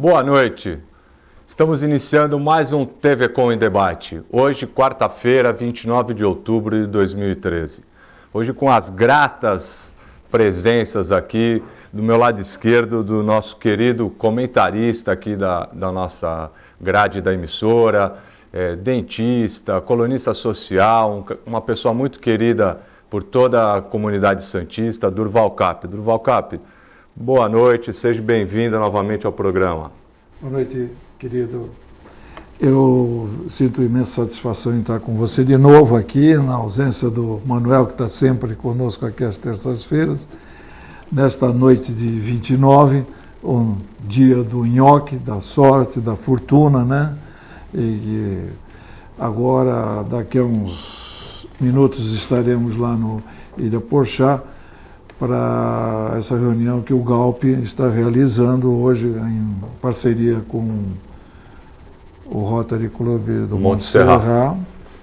Boa noite. Estamos iniciando mais um TV Com em Debate. Hoje, quarta-feira, 29 de outubro de 2013. Hoje com as gratas presenças aqui do meu lado esquerdo do nosso querido comentarista aqui da nossa grade da emissora, dentista, colunista social, uma pessoa muito querida por toda a comunidade santista, Durval Cap. Durval Cap, boa noite, seja bem-vindo novamente ao programa. Boa noite, querido. Eu sinto imensa satisfação em estar com você de novo aqui, na ausência do Manuel, que está sempre conosco aqui às terças-feiras, nesta noite de 29, um dia do nhoque, da sorte, da fortuna, né? E agora, daqui a uns minutos, estaremos lá no Ilha Porchá para essa reunião que o Galp está realizando hoje em parceria com o Rotary Club do Monte Serra,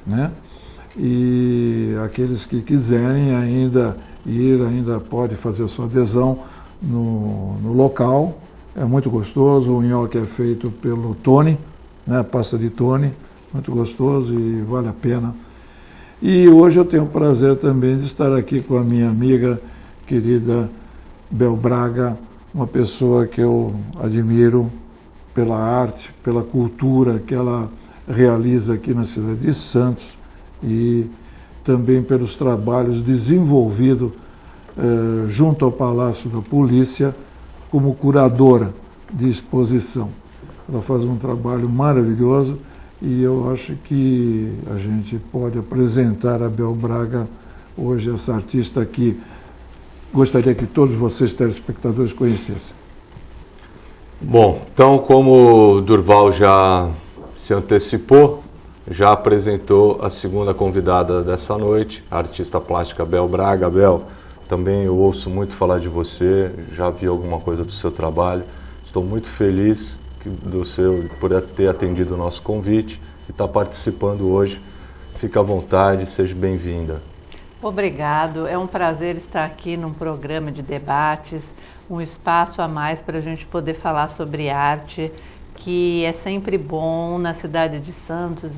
né? E aqueles que quiserem ainda ir, ainda pode fazer sua adesão no local. É muito gostoso, o nhoque é feito pelo Tony, né? Pasta de Tony, muito gostoso e vale a pena. E hoje eu tenho o prazer também de estar aqui com a minha amiga querida Bel Braga, uma pessoa que eu admiro pela arte, pela cultura que ela realiza aqui na cidade de Santos e também pelos trabalhos desenvolvidos junto ao Palácio da Polícia como curadora de exposição. Ela faz um trabalho maravilhoso e eu acho que a gente pode apresentar a Bel Braga hoje, essa artista que gostaria que todos vocês, telespectadores, conhecessem. Bom, então como o Durval já se antecipou, já apresentou a segunda convidada dessa noite, a artista plástica Bel Braga. Bel, também eu ouço muito falar de você, já vi alguma coisa do seu trabalho, estou muito feliz por ter atendido o nosso convite e estar participando hoje. Fique à vontade, seja bem-vinda. Obrigado, é um prazer estar aqui num programa de debates, um espaço a mais para a gente poder falar sobre arte, que é sempre bom na cidade de Santos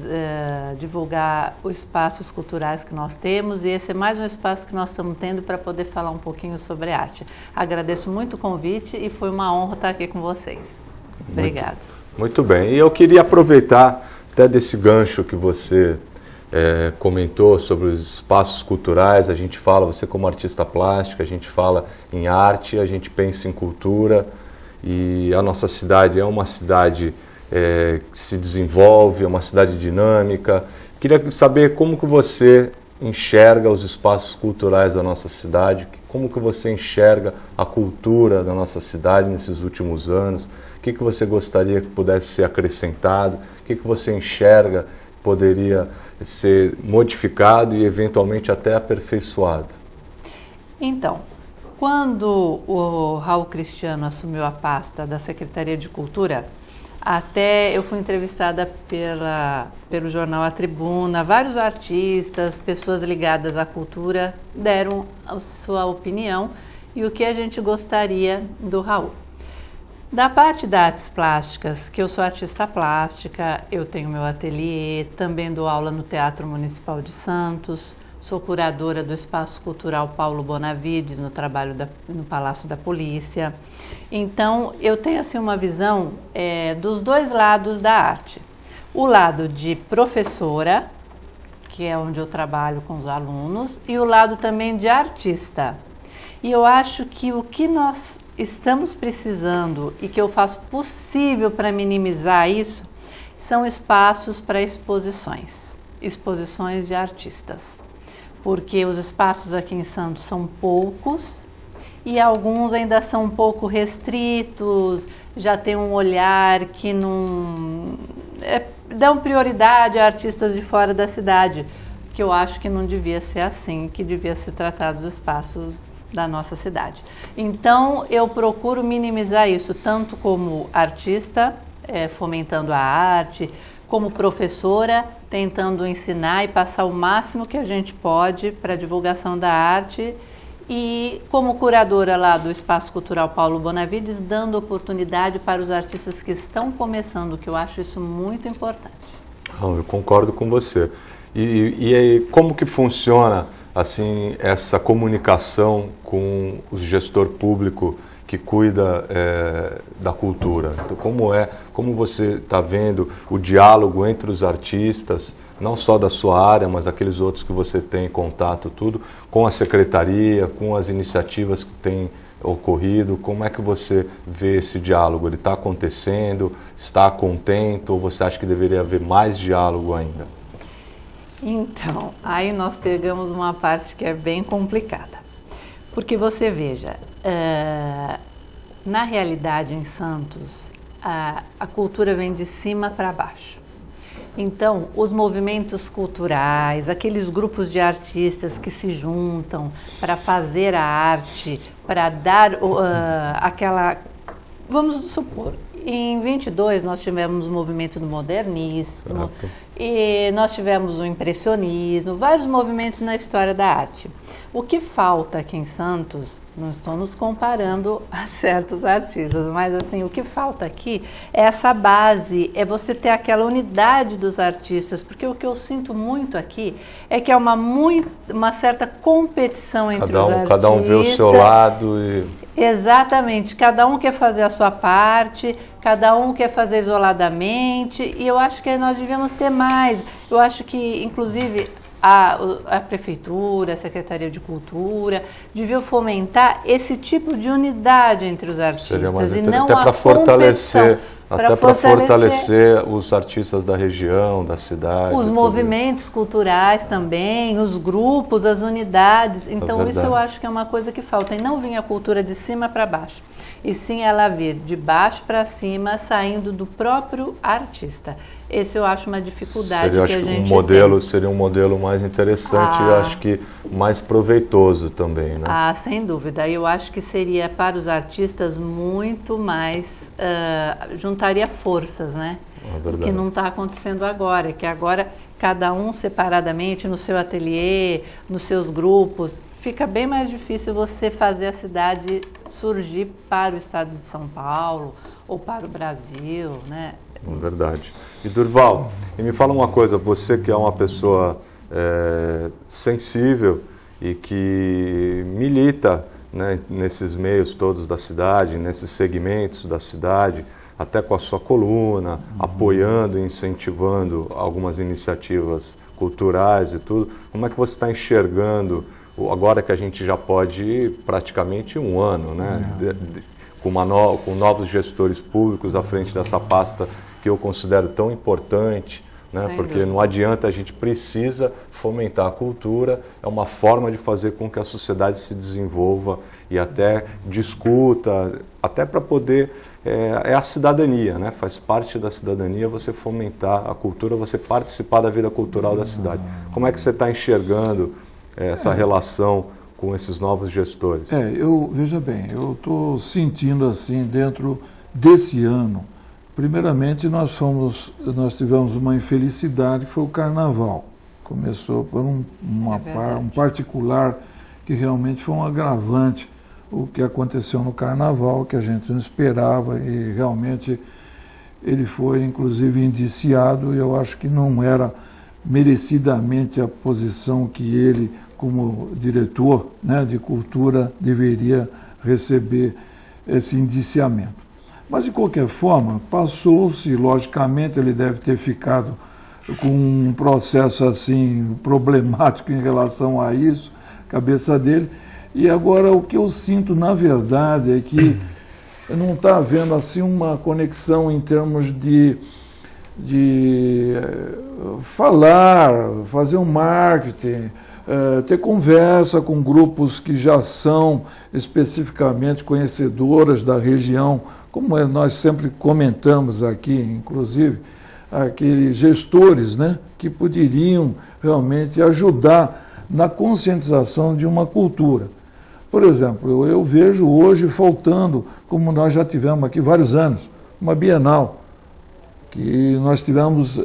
divulgar os espaços culturais que nós temos, e esse é mais um espaço que nós estamos tendo para poder falar um pouquinho sobre arte. Agradeço muito o convite e foi uma honra estar aqui com vocês. Obrigado. Muito bem, e eu queria aproveitar até desse gancho que você comentou sobre os espaços culturais. A gente fala, você como artista plástica, a gente fala em arte, a gente pensa em cultura, e a nossa cidade é uma cidade que se desenvolve, é uma cidade dinâmica. Queria saber como que você enxerga os espaços culturais da nossa cidade, como que você enxerga a cultura da nossa cidade nesses últimos anos, o que você gostaria que pudesse ser acrescentado, o que você enxerga que poderia ser modificado e eventualmente até aperfeiçoado. Então, quando o Raul Cristiano assumiu a pasta da Secretaria de Cultura, até eu fui entrevistada pelo jornal A Tribuna, vários artistas, pessoas ligadas à cultura deram a sua opinião e o que a gente gostaria do Raul. Da parte das artes plásticas, que eu sou artista plástica, eu tenho meu ateliê, também dou aula no Teatro Municipal de Santos, sou curadora do Espaço Cultural Paulo Bonavides, no trabalho no Palácio da Polícia. Então, eu tenho assim uma visão dos dois lados da arte. O lado de professora, que é onde eu trabalho com os alunos, e o lado também de artista. E eu acho que o que nós estamos precisando e que eu faço possível para minimizar isso são espaços para exposições de artistas, porque os espaços aqui em Santos são poucos e alguns ainda são um pouco restritos, já tem um olhar que não dão prioridade a artistas de fora da cidade, que eu acho que não devia ser assim, que devia ser tratado os espaços da nossa cidade. Então, eu procuro minimizar isso, tanto como artista, fomentando a arte, como professora, tentando ensinar e passar o máximo que a gente pode para a divulgação da arte e como curadora lá do Espaço Cultural Paulo Bonavides, dando oportunidade para os artistas que estão começando, que eu acho isso muito importante. Eu concordo com você. E aí, como que funciona assim essa comunicação com o gestor público que cuida da cultura? Então, como você está vendo o diálogo entre os artistas, não só da sua área, mas aqueles outros que você tem contato, tudo, com a secretaria, com as iniciativas que têm ocorrido? Como é que você vê esse diálogo? Ele está acontecendo? Está contente? Ou você acha que deveria haver mais diálogo ainda? Então, aí nós pegamos uma parte que é bem complicada. Porque você veja, na realidade em Santos, a cultura vem de cima para baixo. Então, os movimentos culturais, aqueles grupos de artistas que se juntam para fazer a arte, para dar aquela... Vamos supor, em 22 nós tivemos o movimento do modernismo, e nós tivemos o impressionismo, vários movimentos na história da arte. O que falta aqui em Santos, não estou nos comparando a certos artistas, mas assim, o que falta aqui é essa base, é você ter aquela unidade dos artistas, porque o que eu sinto muito aqui é que é uma certa competição entre os artistas. Cada um vê o seu lado e... Exatamente, cada um quer fazer a sua parte, cada um quer fazer isoladamente, e eu acho que nós devíamos ter mais. Eu acho que, inclusive, a Prefeitura, a Secretaria de Cultura, deviam fomentar esse tipo de unidade entre os artistas e não até a competição. Até para fortalecer os artistas da região, da cidade. Os movimentos culturais também, os grupos, as unidades. Então isso eu acho que é uma coisa que falta. E não vir a cultura de cima para baixo. E sim ela vir de baixo para cima, saindo do próprio artista. Esse eu acho uma dificuldade que a gente tem. Seria um modelo mais interessante e acho que mais proveitoso também, né? Sem dúvida. Eu acho que seria para os artistas muito mais, juntaria forças, né? O que não está acontecendo agora, que agora cada um separadamente no seu ateliê, nos seus grupos, fica bem mais difícil você fazer a cidade surgir para o estado de São Paulo ou para o Brasil, né? Verdade. E Durval, me fala uma coisa, você que é uma pessoa sensível e que milita, né, nesses meios todos da cidade, nesses segmentos da cidade, até com a sua coluna, apoiando e incentivando algumas iniciativas culturais e tudo, como é que você está enxergando, agora que a gente já pode ir praticamente um ano, né, com novos gestores públicos à frente dessa pasta que eu considero tão importante, né? Porque não adianta, a gente precisa fomentar a cultura, é uma forma de fazer com que a sociedade se desenvolva e até discuta, até para poder, é a cidadania, né? Faz parte da cidadania você fomentar a cultura, você participar da vida cultural da cidade. Como é que você está enxergando essa relação com esses novos gestores? Veja bem, eu estou sentindo assim, dentro desse ano, primeiramente nós tivemos uma infelicidade, que foi o Carnaval. Começou por um particular que realmente foi um agravante, o que aconteceu no Carnaval, que a gente não esperava, e realmente ele foi inclusive indiciado, e eu acho que não era merecidamente a posição que ele, como diretor, né, de cultura, deveria receber esse indiciamento. Mas, de qualquer forma, passou-se, logicamente, ele deve ter ficado com um processo assim problemático em relação a isso, cabeça dele. E agora o que eu sinto, na verdade, é que não está havendo assim uma conexão em termos de falar, fazer um marketing, ter conversa com grupos que já são especificamente conhecedoras da região, como nós sempre comentamos aqui, inclusive, aqueles gestores, né, que poderiam realmente ajudar na conscientização de uma cultura. Por exemplo, eu vejo hoje faltando, como nós já tivemos aqui vários anos, uma Bienal, que nós tivemos,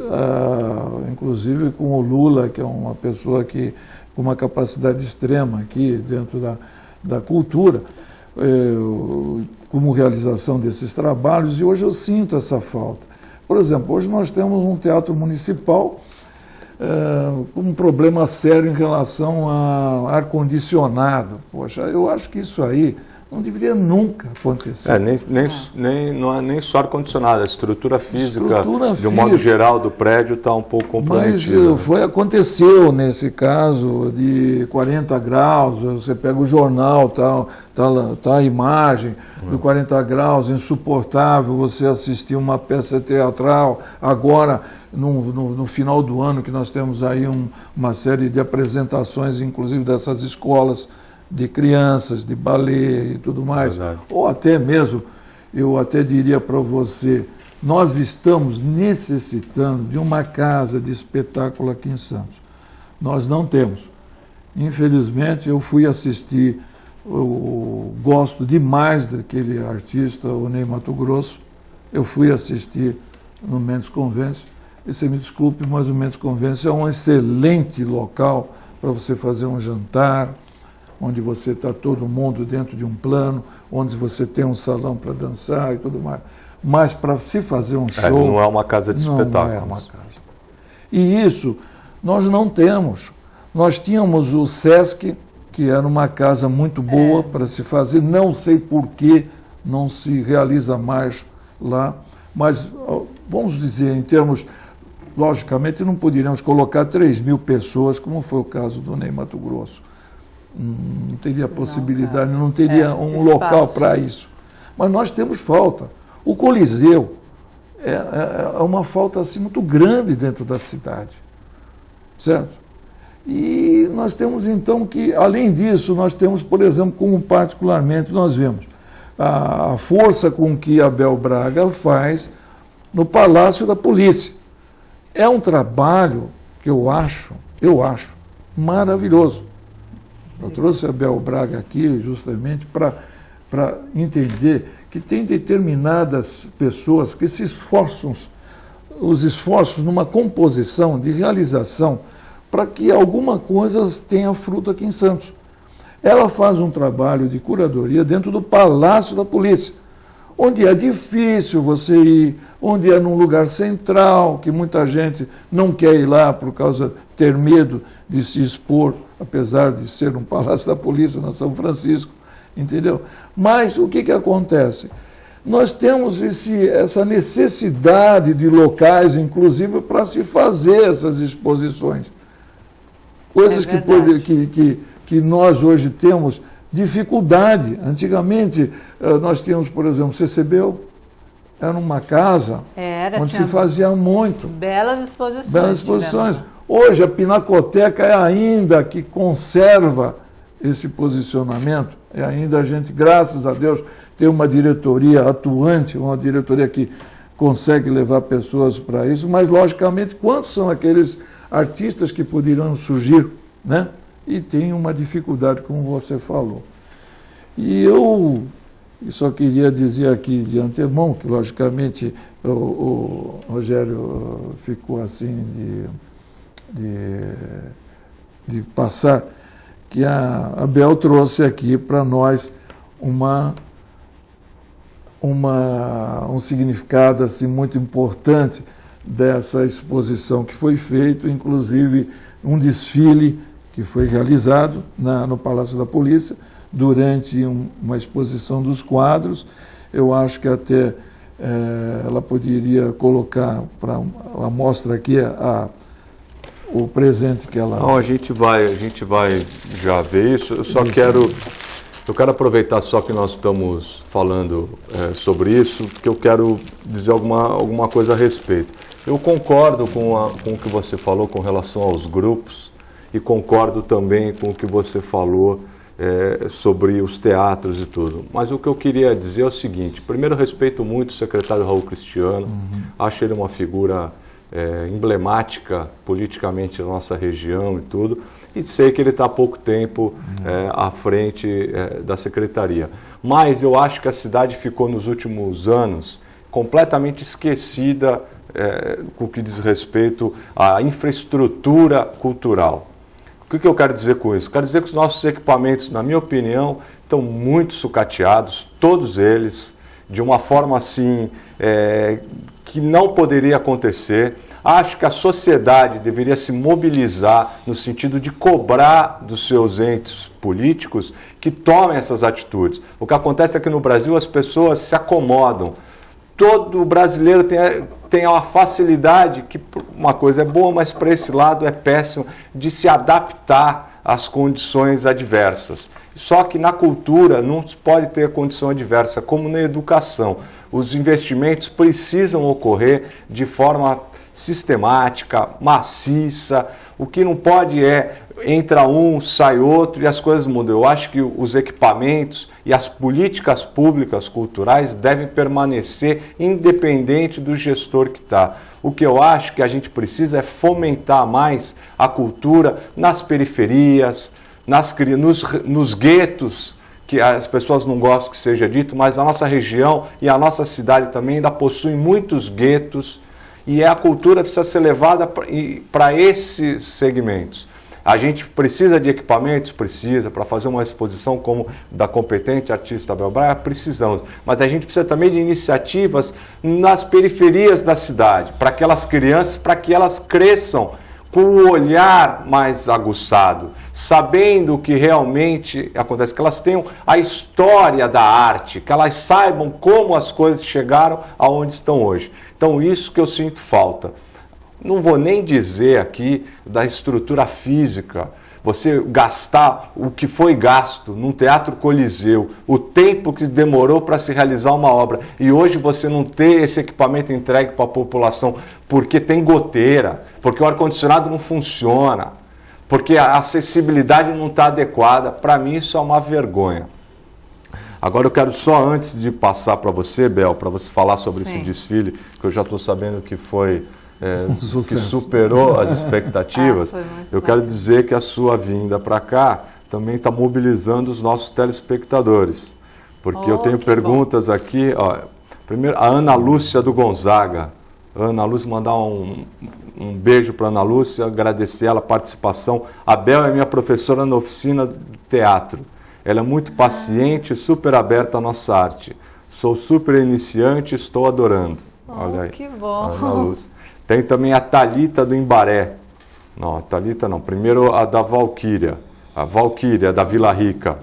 inclusive, com o Lula, que é uma pessoa que com uma capacidade extrema aqui dentro da cultura, como realização desses trabalhos, e hoje eu sinto essa falta. Por exemplo, hoje nós temos um teatro municipal com um problema sério em relação a ar-condicionado. Poxa, eu acho que isso aí não deveria nunca acontecer. Não é nem só ar-condicionado, a estrutura física, de um modo geral, do prédio está um pouco comprometida. Mas aconteceu nesse caso de 40 graus, você pega o jornal, tá a imagem do 40 graus, insuportável você assistir uma peça teatral, agora no final do ano que nós temos aí uma série de apresentações, inclusive dessas escolas, de crianças, de balé e tudo mais. Verdade. Ou até mesmo, eu até diria para você, nós estamos necessitando de uma casa de espetáculo aqui em Santos. Nós não temos. Infelizmente, eu fui assistir, eu gosto demais daquele artista, o Ney Matogrosso. Eu fui assistir no Mendes Convêncio. E você me desculpe, mas o Mendes Convêncio é um excelente local para você fazer um jantar, onde você está todo mundo dentro de um plano, onde você tem um salão para dançar e tudo mais. Mas para se fazer um show... não é uma casa de espetáculos. Não é uma casa. E isso nós não temos. Nós tínhamos o Sesc, que era uma casa muito boa para se fazer, não sei por que não se realiza mais lá, mas vamos dizer, em termos... Logicamente, não poderíamos colocar 3.000 pessoas, como foi o caso do Ney Matogrosso. Não teria possibilidade, não teria um local para isso. Mas nós temos falta. O Coliseu é uma falta assim, muito grande dentro da cidade. Certo? E nós temos então que, além disso, nós temos, por exemplo, como particularmente nós vemos, a força com que Abel Braga faz no Palácio da Polícia. É um trabalho que eu acho maravilhoso. Eu trouxe Abel Braga aqui justamente para entender que tem determinadas pessoas que se esforçam, os esforços numa composição de realização para que alguma coisa tenha fruto aqui em Santos. Ela faz um trabalho de curadoria dentro do Palácio da Polícia, onde é difícil você ir, onde é num lugar central, que muita gente não quer ir lá por causa de ter medo de se expor, apesar de ser um Palácio da Polícia na São Francisco, entendeu? Mas o que acontece? Nós temos essa necessidade de locais, inclusive, para se fazer essas exposições. Coisas que nós hoje temos dificuldade. Antigamente, nós tínhamos, por exemplo, CCBEL, era uma casa onde se fazia muito. Belas exposições. Belas exposições. Hoje, a Pinacoteca é ainda que conserva esse posicionamento, é ainda a gente, graças a Deus, tem uma diretoria atuante, uma diretoria que consegue levar pessoas para isso, mas, logicamente, quantos são aqueles artistas que poderiam surgir, né? E tem uma dificuldade, como você falou. E eu só queria dizer aqui de antemão, que, logicamente, o Rogério ficou assim de passar, que a Abel trouxe aqui para nós um significado assim, muito importante dessa exposição que foi feita, inclusive um desfile que foi realizado no Palácio da Polícia durante uma exposição dos quadros. Eu acho que até ela poderia colocar para a mostra aqui o presente que ela... Não, a gente vai já ver isso. Eu quero aproveitar só que nós estamos falando sobre isso, porque eu quero dizer alguma coisa a respeito. Eu concordo com o que você falou com relação aos grupos e concordo também com o que você falou sobre os teatros e tudo. Mas o que eu queria dizer é o seguinte: primeiro, eu respeito muito o secretário Raul Cristiano, acho ele uma figura emblemática politicamente na nossa região e tudo, e sei que ele está há pouco tempo à frente da secretaria. Mas eu acho que a cidade ficou nos últimos anos completamente esquecida com o que diz respeito à infraestrutura cultural. O que eu quero dizer com isso? Quero dizer que os nossos equipamentos, na minha opinião, estão muito sucateados, todos eles, de uma forma assim, que não poderia acontecer. Acho que a sociedade deveria se mobilizar no sentido de cobrar dos seus entes políticos que tomem essas atitudes. O que acontece é que no Brasil as pessoas se acomodam. Todo brasileiro tem uma facilidade, que uma coisa é boa, mas para esse lado é péssimo, de se adaptar às condições adversas. Só que na cultura não pode ter condição adversa, como na educação. Os investimentos precisam ocorrer de forma sistemática, maciça. O que não pode entra um, sai outro e as coisas mudam. Eu acho que os equipamentos e as políticas públicas culturais devem permanecer independente do gestor que está. O que eu acho que a gente precisa é fomentar mais a cultura nas periferias, nos guetos, que as pessoas não gostam que seja dito, mas a nossa região e a nossa cidade também ainda possuem muitos guetos e a cultura precisa ser levada para esses segmentos. A gente precisa de equipamentos? Precisa. Para fazer uma exposição como da competente artista Bel Braga, precisamos. Mas a gente precisa também de iniciativas nas periferias da cidade, para aquelas crianças, para que elas cresçam com o olhar mais aguçado, sabendo o que realmente acontece, que elas tenham a história da arte, que elas saibam como as coisas chegaram aonde estão hoje. Então isso que eu sinto falta. Não vou nem dizer aqui da estrutura física, você gastar o que foi gasto num teatro coliseu, o tempo que demorou para se realizar uma obra, e hoje você não ter esse equipamento entregue para a população porque tem goteira, porque o ar-condicionado não funciona, porque a acessibilidade não está adequada. Para mim isso é uma vergonha. Agora eu quero só, antes de passar para você, Bel, para você falar sobre esse desfile, que eu já estou sabendo que foi... que superou as expectativas, eu quero dizer que a sua vinda para cá também está mobilizando os nossos telespectadores, porque eu tenho perguntas aqui, ó, primeiro a Ana Lúcia do Gonzaga. Ana Lúcia, mandar um beijo para Ana Lúcia, agradecer ela a participação. A Bel é minha professora na oficina do teatro, ela é muito paciente e super aberta à nossa arte, sou super iniciante, estou adorando. Olha aí, que bom. Ana Lúcia. Tem também a Thalita do Imbaré. Não, a Thalita não. Primeiro a da Valquíria. A Valquíria da Vila Rica.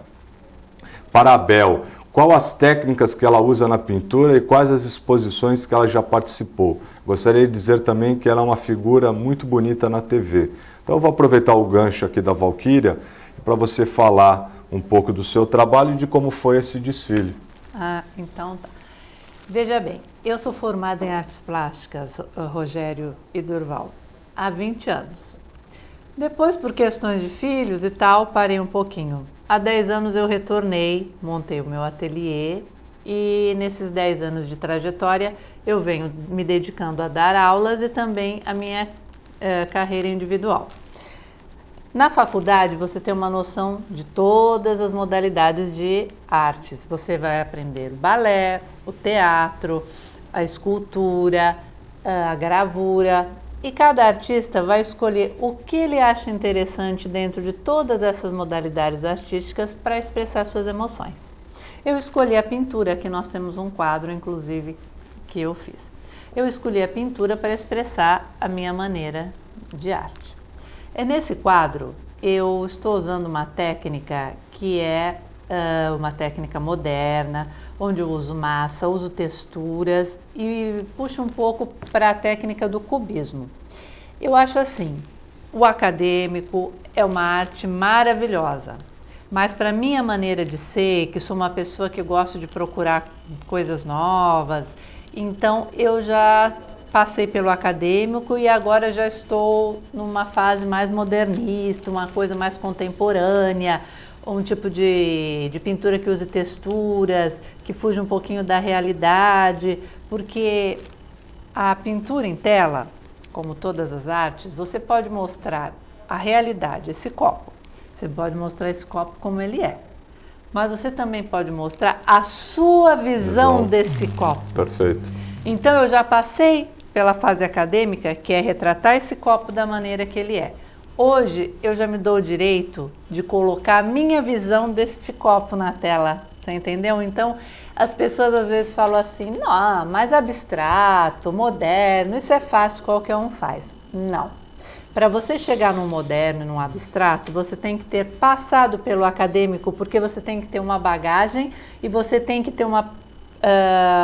Para a Bel, qual as técnicas que ela usa na pintura e quais as exposições que ela já participou? Gostaria de dizer também que ela é uma figura muito bonita na TV. Então eu vou aproveitar o gancho aqui da Valquíria para você falar um pouco do seu trabalho e de como foi esse desfile. Ah, então tá. Veja bem, eu sou formada em artes plásticas, Rogério e Durval, há 20 anos. Depois, por questões de filhos e tal, parei um pouquinho. Há 10 anos eu retornei, montei o meu ateliê e nesses 10 anos de trajetória eu venho me dedicando a dar aulas e também a minha carreira individual. Na faculdade você tem uma noção de todas as modalidades de artes. Você vai aprender o balé, o teatro, a escultura, a gravura. E cada artista vai escolher o que ele acha interessante dentro de todas essas modalidades artísticas para expressar suas emoções. Eu escolhi a pintura, aqui nós temos um quadro, inclusive, que eu fiz. Eu escolhi a pintura para expressar a minha maneira de arte. Nesse quadro, eu estou usando uma técnica que é uma técnica moderna, onde eu uso massa, uso texturas e puxo um pouco para a técnica do cubismo. Eu acho assim, o acadêmico é uma arte maravilhosa, mas para minha maneira de ser, que sou uma pessoa que gosto de procurar coisas novas, então eu já passei pelo acadêmico e agora já estou numa fase mais modernista, uma coisa mais contemporânea, um tipo de pintura que use texturas, que fuja um pouquinho da realidade, porque a pintura em tela, como todas as artes, você pode mostrar a realidade, esse copo. Você pode mostrar esse copo como ele é, mas você também pode mostrar a sua visão desse copo. Perfeito. Então eu já passei pela fase acadêmica, que é retratar esse copo da maneira que ele é. Hoje eu já me dou o direito de colocar a minha visão deste copo na tela, você entendeu? Então as pessoas às vezes falam assim, não, mais abstrato, moderno, isso é fácil, qualquer um faz. Não. Para você chegar no moderno e no abstrato, você tem que ter passado pelo acadêmico, porque você tem que ter uma bagagem e você tem que ter uma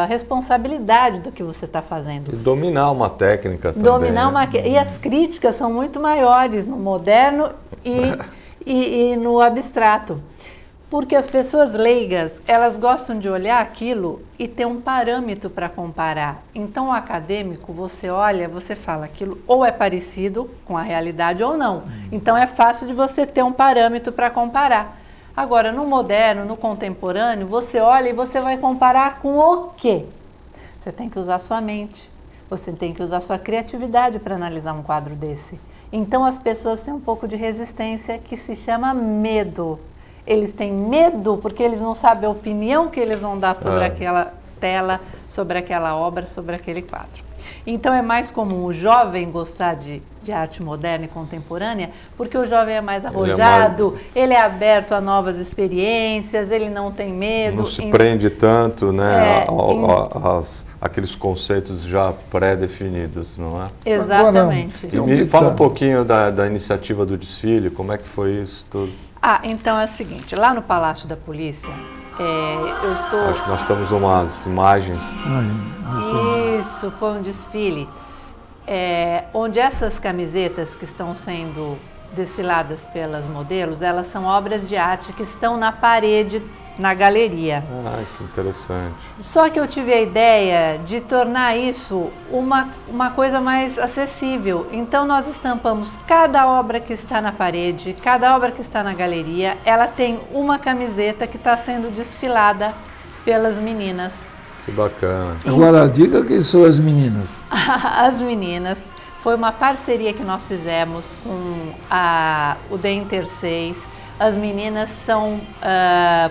responsabilidade do que você está fazendo. E dominar uma técnica também. Dominar e as críticas são muito maiores no moderno e no abstrato. Porque as pessoas leigas, elas gostam de olhar aquilo e ter um parâmetro para comparar. Então, o acadêmico, você olha, você fala aquilo ou é parecido com a realidade ou não. Então, é fácil de você ter um parâmetro para comparar. Agora, no moderno, no contemporâneo, você olha e você vai comparar com o quê? Você tem que usar sua mente, você tem que usar sua criatividade para analisar um quadro desse. Então, as pessoas têm um pouco de resistência que se chama medo. Eles têm medo porque eles não sabem a opinião que eles vão dar sobre aquela tela, sobre aquela obra, sobre aquele quadro. Então é mais comum o jovem gostar de arte moderna e contemporânea, porque o jovem é mais arrojado, ele é aberto a novas experiências, ele não tem medo. Não se prende tanto, né, aqueles conceitos já pré-definidos, não é? Exatamente. E me fala um pouquinho da iniciativa do desfile, como é que foi isso tudo? Então é o seguinte, lá no Palácio da Polícia, eu estou... Acho que nós temos umas imagens. Isso, foi um desfile, onde essas camisetas que estão sendo desfiladas pelas modelos, elas são obras de arte que estão na parede, na galeria. Que interessante. Só que eu tive a ideia de tornar isso uma coisa mais acessível. Então nós estampamos cada obra que está na parede, cada obra que está na galeria, ela tem uma camiseta que está sendo desfilada pelas meninas. Que bacana. Agora, diga quem são as meninas. As meninas, foi uma parceria que nós fizemos com o The Inter 6. As meninas são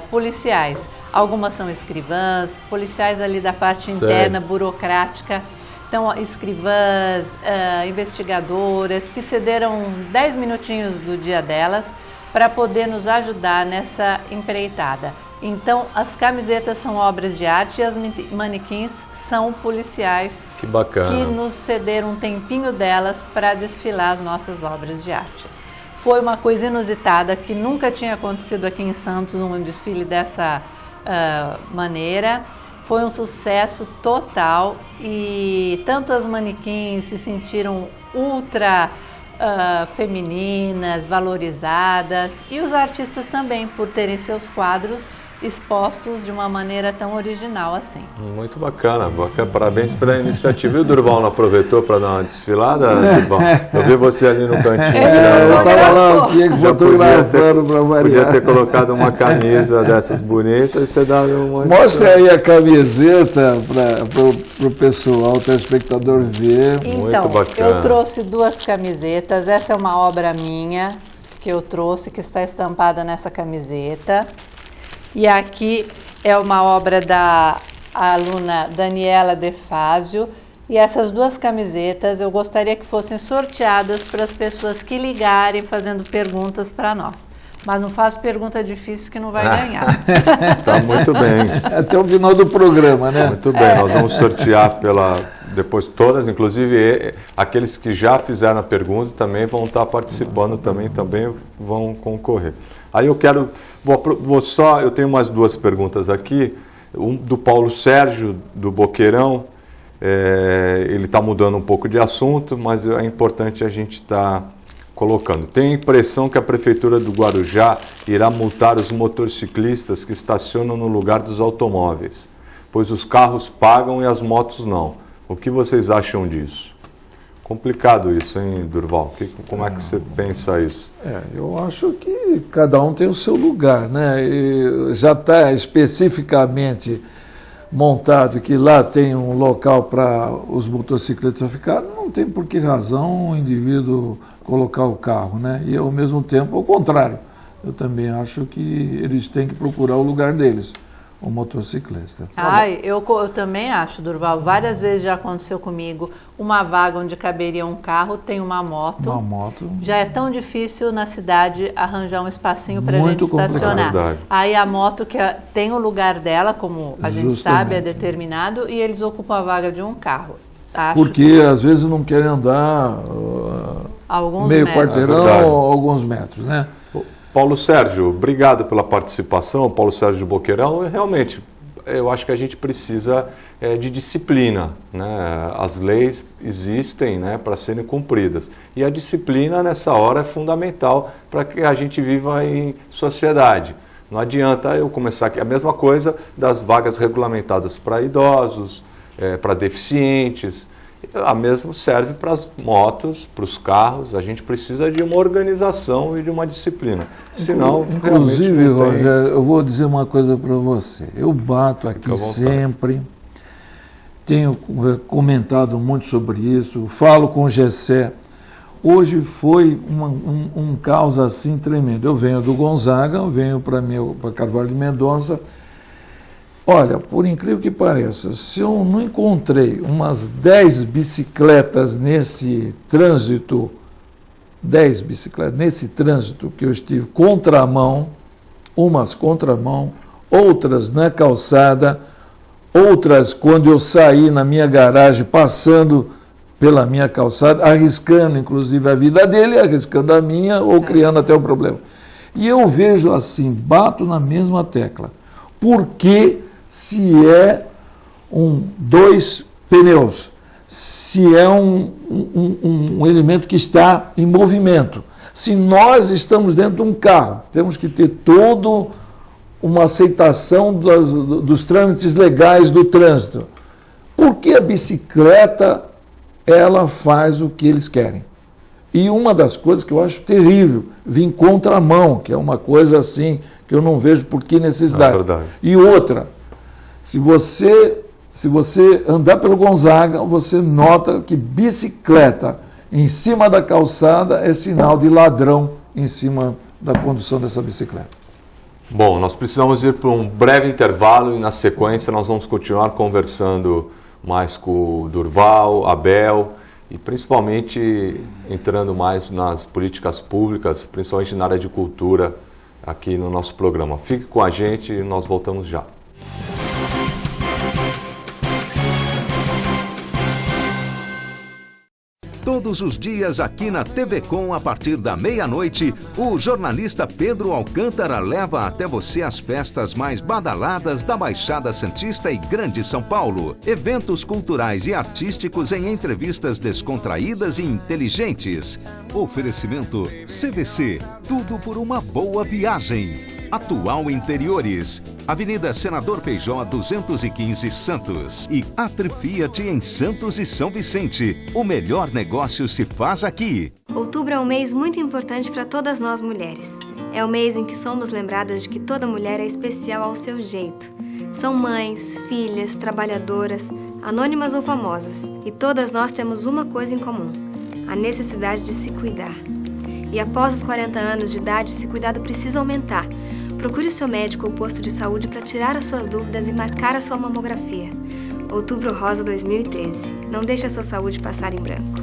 policiais, algumas são escrivãs, policiais ali da parte interna, burocrática, então escrivãs, investigadoras, que cederam 10 minutinhos do dia delas para poder nos ajudar nessa empreitada. Então as camisetas são obras de arte e as manequins são policiais. Que bacana. Que nos cederam um tempinho delas para desfilar as nossas obras de arte. Foi uma coisa inusitada, que nunca tinha acontecido aqui em Santos, um desfile dessa maneira. Foi um sucesso total e tanto as manequins se sentiram ultra femininas, valorizadas, e os artistas também, por terem seus quadros expostos de uma maneira tão original assim. Muito bacana, parabéns pela iniciativa. E o Durval não aproveitou para dar uma desfilada, Durval? Eu vi você ali no cantinho. Eu estava lá, tinha que fotografando para variar. Podia ter colocado uma camisa dessas bonitas e ter dado uma... Mostra aí a camiseta para o pessoal, o telespectador ver. Então, muito bacana. Eu trouxe 2 camisetas, essa é uma obra minha que eu trouxe, que está estampada nessa camiseta. E aqui é uma obra da aluna Daniela De Fazio. E essas 2 camisetas eu gostaria que fossem sorteadas para as pessoas que ligarem fazendo perguntas para nós. Mas não faço pergunta difícil que não vai ganhar. Tá muito bem. Até o final do programa, né? Muito bem, nós vamos sortear depois todas, inclusive aqueles que já fizeram a pergunta também vão estar participando, também vão concorrer. Aí eu eu tenho umas 2 perguntas aqui, do Paulo Sérgio, do Boqueirão. Ele está mudando um pouco de assunto, mas é importante a gente estar colocando. Tem a impressão que a Prefeitura do Guarujá irá multar os motociclistas que estacionam no lugar dos automóveis, pois os carros pagam e as motos não. O que vocês acham disso? Complicado isso, hein, Durval? Como é que você pensa isso? Eu acho que cada um tem o seu lugar, né? E já está especificamente montado que lá tem um local para os motocicletas ficarem, não tem por que razão o indivíduo colocar o carro, né? E ao mesmo tempo, ao contrário, eu também acho que eles têm que procurar o lugar deles. o motociclista. Ai, eu também acho, Durval, várias vezes já aconteceu comigo, uma vaga onde caberia um carro, tem uma moto. Uma moto. Já é tão difícil na cidade arranjar um espacinho para a gente complicado. estacionar. Aí a moto que tem o lugar dela, como a gente sabe, é determinado, e eles ocupam a vaga de um carro. Acho Porque às vezes não querem andar meio quarteirão ou alguns metros, né? Paulo Sérgio, obrigado pela participação, Paulo Sérgio de Boqueirão. Realmente, eu acho que a gente precisa de disciplina, né? As leis existem, né, para serem cumpridas. E a disciplina, nessa hora, é fundamental para que a gente viva em sociedade. Não adianta eu começar aqui. A mesma coisa das vagas regulamentadas para idosos, para deficientes. A mesma serve para as motos, para os carros. A gente precisa de uma organização e de uma disciplina. Senão, inclusive, Rogério, eu vou dizer uma coisa para você. Eu bato aqui sempre, tenho comentado muito sobre isso, falo com o Gessé. Hoje foi um caos assim tremendo. Eu venho do Gonzaga, eu venho para Carvalho de Mendonça. Olha, por incrível que pareça, se eu não encontrei umas 10 bicicletas nesse trânsito, 10 bicicletas nesse trânsito que eu estive contramão, umas contramão, outras na calçada, outras quando eu saí na minha garagem, passando pela minha calçada, arriscando inclusive a vida dele, arriscando a minha ou criando até um problema. E eu vejo assim, bato na mesma tecla. Por que se é dois pneus, se é um elemento que está em movimento? Se nós estamos dentro de um carro, temos que ter toda uma aceitação dos trâmites legais do trânsito. Por que a bicicleta, ela faz o que eles querem? E uma das coisas que eu acho terrível, vir em contramão, que é uma coisa assim, que eu não vejo por que necessidade. É verdade. E outra, se você andar pelo Gonzaga, você nota que bicicleta em cima da calçada é sinal de ladrão em cima da condução dessa bicicleta. Bom, nós precisamos ir para um breve intervalo e na sequência nós vamos continuar conversando mais com o Durval, Abel e principalmente entrando mais nas políticas públicas, principalmente na área de cultura aqui no nosso programa. Fique com a gente e nós voltamos já. Todos os dias aqui na TV Com, a partir da meia-noite, o jornalista Pedro Alcântara leva até você as festas mais badaladas da Baixada Santista e Grande São Paulo. Eventos culturais e artísticos em entrevistas descontraídas e inteligentes. Oferecimento CVC, tudo por uma boa viagem. Atual Interiores, Avenida Senador Feijó 215 Santos e Atri Fiat em Santos e São Vicente. O melhor negócio se faz aqui. Outubro é um mês muito importante para todas nós mulheres. É o mês em que somos lembradas de que toda mulher é especial ao seu jeito. São mães, filhas, trabalhadoras, anônimas ou famosas. E todas nós temos uma coisa em comum: a necessidade de se cuidar. E após os 40 anos de idade, esse cuidado precisa aumentar. Procure o seu médico ou posto de saúde para tirar as suas dúvidas e marcar a sua mamografia. Outubro Rosa 2013. Não deixe a sua saúde passar em branco.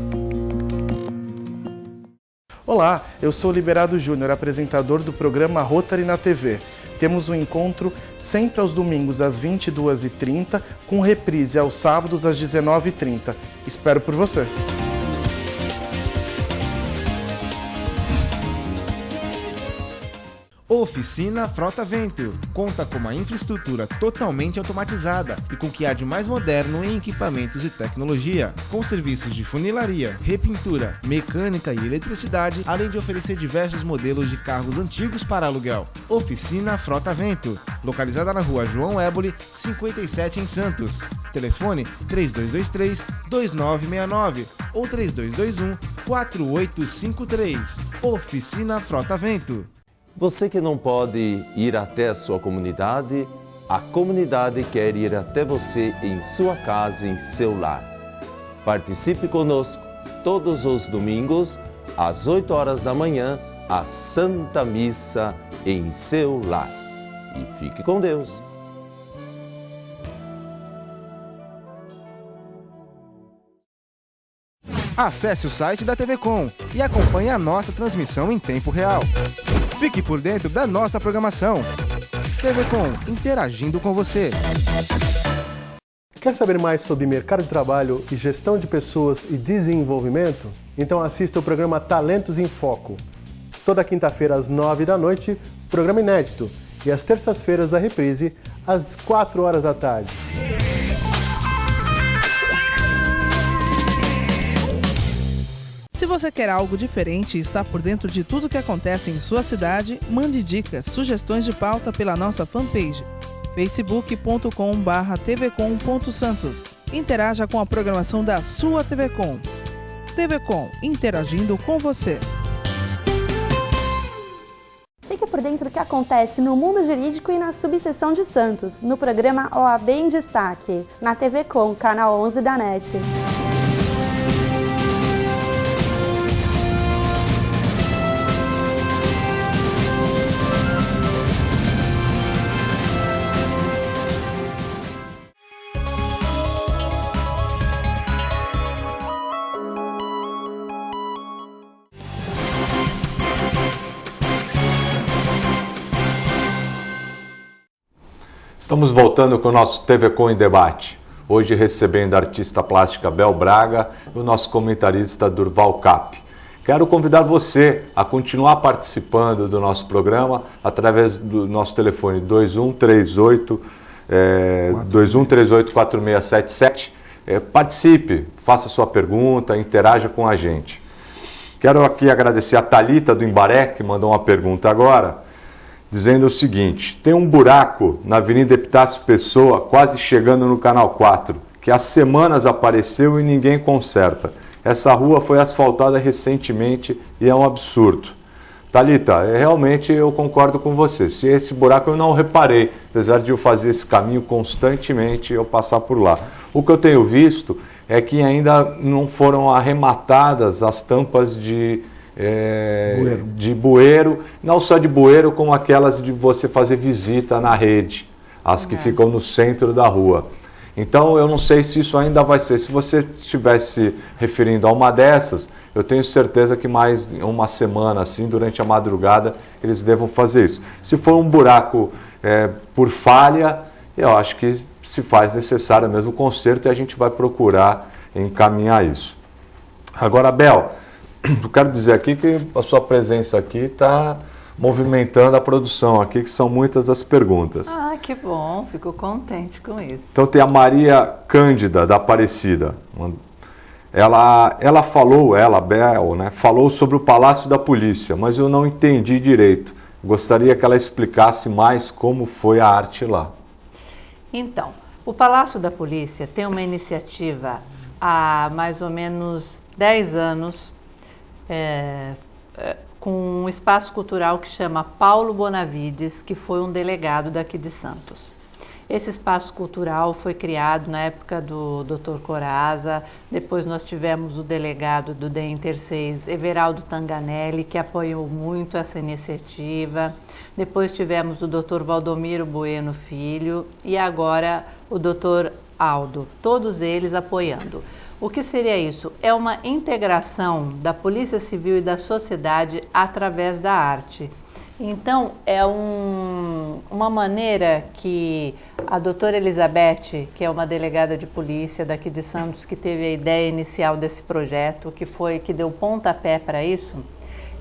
Olá, eu sou Liberado Júnior, apresentador do programa Rotary na TV. Temos um encontro sempre aos domingos às 22h30, com reprise aos sábados às 19h30. Espero por você! Oficina Frota Vento conta com uma infraestrutura totalmente automatizada e com o que há de mais moderno em equipamentos e tecnologia, com serviços de funilaria, repintura, mecânica e eletricidade, além de oferecer diversos modelos de carros antigos para aluguel. Oficina Frota Vento, localizada na Rua João Éboli, 57 em Santos. Telefone 3223-2969 ou 3221-4853. Oficina Frota Vento. Você que não pode ir até a sua comunidade, a comunidade quer ir até você em sua casa, em seu lar. Participe conosco todos os domingos, às 8 horas da manhã, a Santa Missa em seu lar. E fique com Deus. Acesse o site da TV Com e acompanhe a nossa transmissão em tempo real. Fique por dentro da nossa programação. TV Com, interagindo com você. Quer saber mais sobre mercado de trabalho e gestão de pessoas e desenvolvimento? Então assista o programa Talentos em Foco. Toda quinta-feira às 9 da noite, programa inédito. E às terças-feiras a reprise, às 4 horas da tarde. Se você quer algo diferente e está por dentro de tudo que acontece em sua cidade, mande dicas, sugestões de pauta pela nossa fanpage facebook.com/tvcom.santos. Interaja com a programação da sua TV Com. TV Com, interagindo com você. Fique por dentro do que acontece no mundo jurídico e na subseção de Santos, no programa OAB em Destaque, na TV Com, canal 11 da NET. Estamos voltando com o nosso TV Com em Debate. Hoje recebendo a artista plástica Bel Braga e o nosso comentarista Durval Cap. Quero convidar você a continuar participando do nosso programa através do nosso telefone 2138-4677. Participe, faça sua pergunta, interaja com a gente. Quero aqui agradecer a Thalita do Imbaré, que mandou uma pergunta agora, dizendo o seguinte: tem um buraco na Avenida Epitácio Pessoa, quase chegando no Canal 4, que há semanas apareceu e ninguém conserta. Essa rua foi asfaltada recentemente e é um absurdo. Thalita, realmente eu concordo com você. Se esse buraco eu não reparei, apesar de eu fazer esse caminho constantemente, eu passar por lá. O que eu tenho visto é que ainda não foram arrematadas as tampas de bueiro, não só de bueiro, como aquelas de você fazer visita na rede, as que ficam no centro da rua. Então eu não sei se isso ainda vai ser. Se você estivesse referindo a uma dessas, eu tenho certeza que mais uma semana, assim, durante a madrugada, eles devam fazer isso. Se for um buraco por falha, eu acho que se faz necessário mesmo o conserto e a gente vai procurar encaminhar isso. Agora, Bel, eu quero dizer aqui que a sua presença aqui está movimentando a produção aqui, que são muitas as perguntas. Ah, que bom, fico contente com isso. Então tem a Maria Cândida, da Aparecida. Ela falou, Bel, né, falou sobre o Palácio da Polícia, mas eu não entendi direito. Gostaria que ela explicasse mais como foi a arte lá. Então, o Palácio da Polícia tem uma iniciativa há mais ou menos 10 anos, com um espaço cultural que chama Paulo Bonavides, que foi um delegado daqui de Santos. Esse espaço cultural foi criado na época do Dr. Coraza, depois nós tivemos o delegado do DEM Inter 6, Everaldo Tanganelli, que apoiou muito essa iniciativa, depois tivemos o Dr. Valdomiro Bueno Filho e agora o Dr. Aldo, todos eles apoiando. O que seria isso? É uma integração da Polícia Civil e da sociedade através da arte. Então, é uma maneira que a doutora Elizabeth, que é uma delegada de polícia daqui de Santos, que teve a ideia inicial desse projeto, que deu pontapé para isso,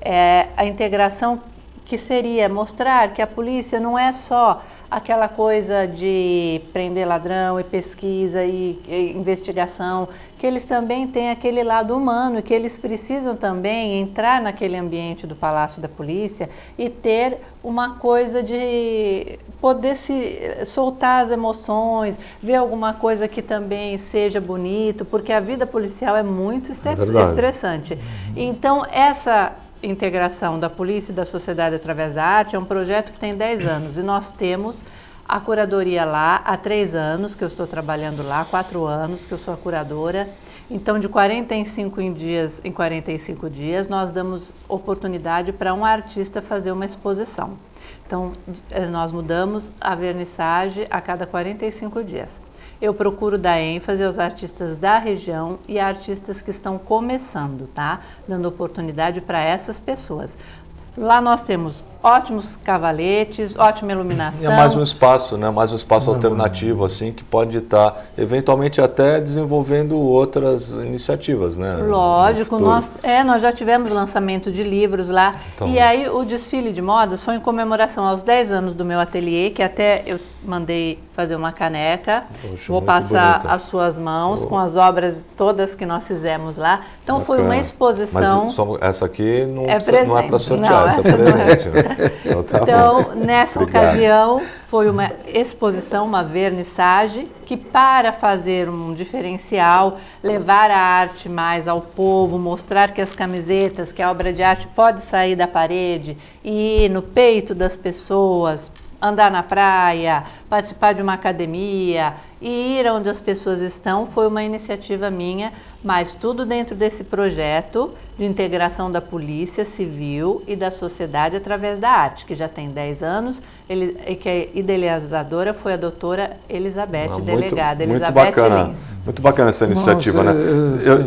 é a integração que seria mostrar que a polícia não é só aquela coisa de prender ladrão e pesquisa e investigação, que eles também têm aquele lado humano, que eles precisam também entrar naquele ambiente do Palácio da Polícia e ter uma coisa de poder se soltar as emoções, ver alguma coisa que também seja bonito, porque a vida policial é muito estressante. Então, essa integração da polícia e da sociedade através da arte é um projeto que tem 10 anos e nós temos a curadoria lá há 3 anos que eu estou trabalhando lá, 4 anos que eu sou a curadora. Então, de 45 dias em 45 dias, nós damos oportunidade para um artista fazer uma exposição. Então, nós mudamos a vernissagem a cada 45 dias. eu procuro dar ênfase aos artistas da região e a artistas que estão começando, tá? Dando oportunidade para essas pessoas. Lá nós temos ótimos cavaletes, ótima iluminação. E é mais um espaço, né? Mais um espaço alternativo, assim, que pode estar, eventualmente, até desenvolvendo outras iniciativas, né? Lógico, nós já tivemos lançamento de livros lá. Então, e aí o desfile de modas foi em comemoração aos 10 anos do meu ateliê, que até eu mandei fazer uma caneca. Poxa, vou passar às suas mãos com as obras todas que nós fizemos lá. Então foi uma exposição. Mas essa aqui não é para sortear, essa é presente, né? Então, nessa ocasião, foi uma exposição, uma vernissage, que para fazer um diferencial, levar a arte mais ao povo, mostrar que as camisetas, que a obra de arte pode sair da parede e ir no peito das pessoas, andar na praia, participar de uma academia, e ir onde as pessoas estão, foi uma iniciativa minha, mas tudo dentro desse projeto de integração da Polícia Civil e da sociedade através da arte, que já tem 10 anos, e que a idealizadora foi a doutora Elizabeth, delegada Elizabeth Lins. Muito bacana essa iniciativa, né?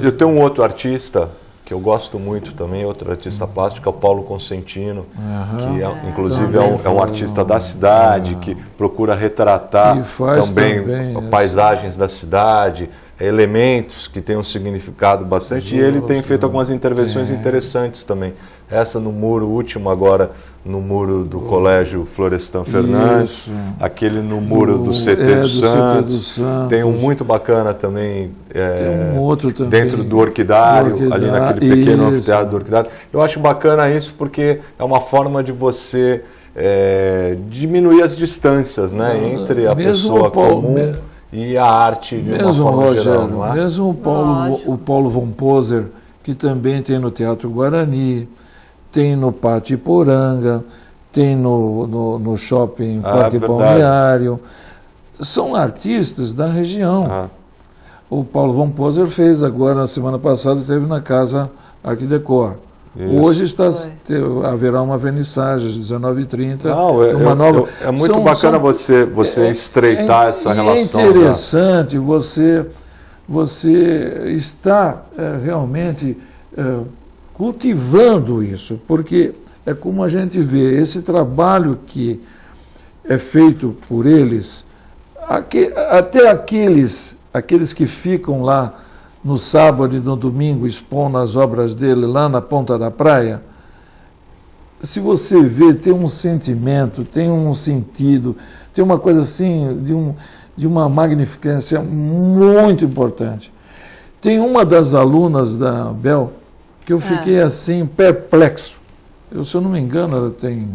Eu tenho um outro artista que eu gosto muito também, outro artista plástico, é o Paulo Consentino, que inclusive é um artista da cidade, que procura retratar também paisagens da cidade, elementos que têm um significado bastante, e ele tem feito algumas intervenções interessantes também. Essa no muro, último agora, no muro do Colégio Florestan Fernandes, aquele no muro do CT do Santos, tem um muito bacana também, tem um outro também dentro do Orquidário, ali naquele pequeno anfiteatro do Orquidário. Eu acho bacana isso porque é uma forma de você diminuir as distâncias, né, entre a pessoa comum e a arte de uma forma geral, não é? Mesmo o Paulo von Poser, que também tem no Teatro Guarani, tem no Pátio Iporanga, tem no Shopping Parque Balneário. São artistas da região. O Paulo von Poser fez agora, na semana passada, esteve na Casa Arquidecor. Hoje haverá uma vernissagem às 19h30. É muito bacana você estreitar essa relação. É interessante você estar realmente cultivando isso, porque é como a gente vê esse trabalho que é feito por eles, até aqueles que ficam lá no sábado e no domingo expondo as obras dele lá na ponta da praia, se você vê, tem um sentimento, tem um sentido, tem uma coisa assim, de uma magnificância muito importante. Tem uma das alunas da Bel que eu fiquei assim, perplexo. Se eu não me engano, ela tem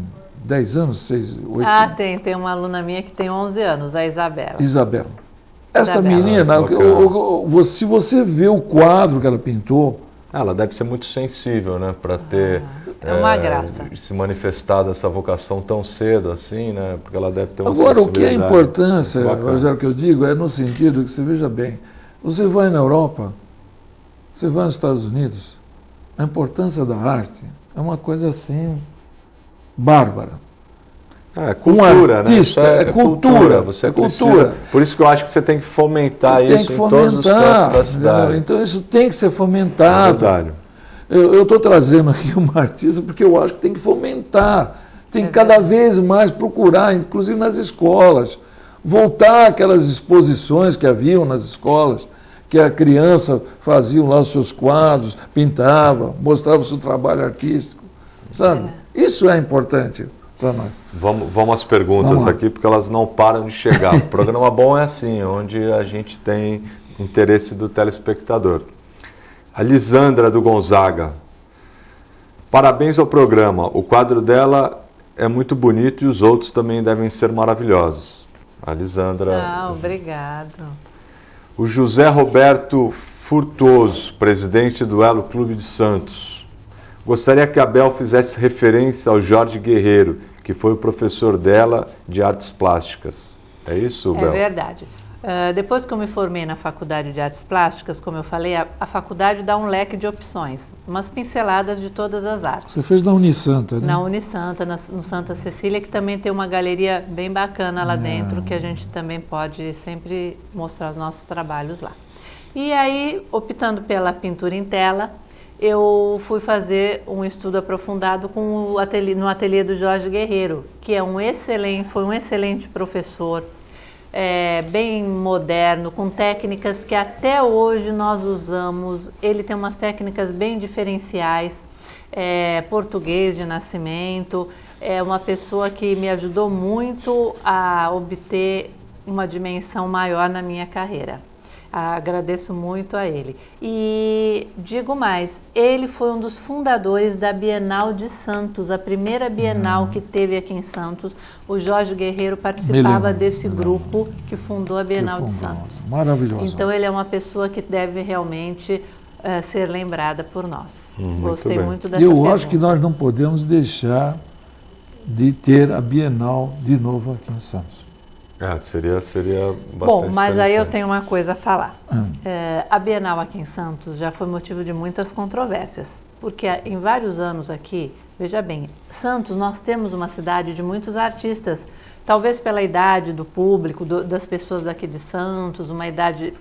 10 anos, 6, 8 anos. Tem uma aluna minha que tem 11 anos, a Isabela. Esta menina, se você vê o quadro que ela pintou... Ela deve ser muito sensível, né, para ter uma graça. Se manifestado essa vocação tão cedo assim, né, porque ela deve ter uma Agora, o que é importância, Rogério, que eu digo, é no sentido que você veja bem, você vai na Europa, você vai nos Estados Unidos, a importância da arte é uma coisa assim, bárbara. Cultura, artista, né? É cultura. Você precisa. Por isso que eu acho que você tem que fomentar isso em todos os cantos da cidade. Então isso tem que ser fomentado. É verdade. Eu estou trazendo aqui uma artista porque eu acho que tem que fomentar. Tem que cada vez mais procurar, inclusive nas escolas, voltar àquelas exposições que haviam nas escolas, que a criança fazia lá os seus quadros, pintava, mostrava o seu trabalho artístico. Sabe? Isso é importante para nós. Vamos às perguntas aqui, porque elas não param de chegar. O programa bom é assim, onde a gente tem interesse do telespectador. A Lisandra do Gonzaga. Parabéns ao programa. O quadro dela é muito bonito e os outros também devem ser maravilhosos. A Lisandra. Obrigado. O José Roberto Furtoso, presidente do Elo Clube de Santos. Gostaria que a Bel fizesse referência ao Jorge Guerreiro, que foi o professor dela de artes plásticas. É isso, Bel? É verdade. Depois que eu me formei na Faculdade de Artes Plásticas, como eu falei, a faculdade dá um leque de opções, umas pinceladas de todas as artes. Você fez na Unisanta, né? Na Unisanta, no Santa Cecília, que também tem uma galeria bem bacana lá dentro, que a gente também pode sempre mostrar os nossos trabalhos lá. E aí, optando pela pintura em tela, eu fui fazer um estudo aprofundado no ateliê do Jorge Guerreiro, que foi um excelente professor, bem moderno, com técnicas que até hoje nós usamos. Ele tem umas técnicas bem diferenciais, português de nascimento, é uma pessoa que me ajudou muito a obter uma dimensão maior na minha carreira. Agradeço muito a ele. E digo mais, ele foi um dos fundadores da Bienal de Santos, a primeira Bienal que teve aqui em Santos. O Jorge Guerreiro participava desse grupo que fundou a Bienal de Santos. Maravilhoso. Então ele é uma pessoa que deve realmente ser lembrada por nós. Gostei muito dessa pergunta. Eu acho que nós não podemos deixar de ter a Bienal de novo aqui em Santos. Seria bastante bom, mas aí eu interessante. tenho uma coisa a falar. A Bienal aqui em Santos já foi motivo de muitas controvérsias, porque em vários anos aqui, veja bem, Santos, nós temos uma cidade de muitos artistas, talvez pela idade do público, das pessoas daqui de Santos, uma idade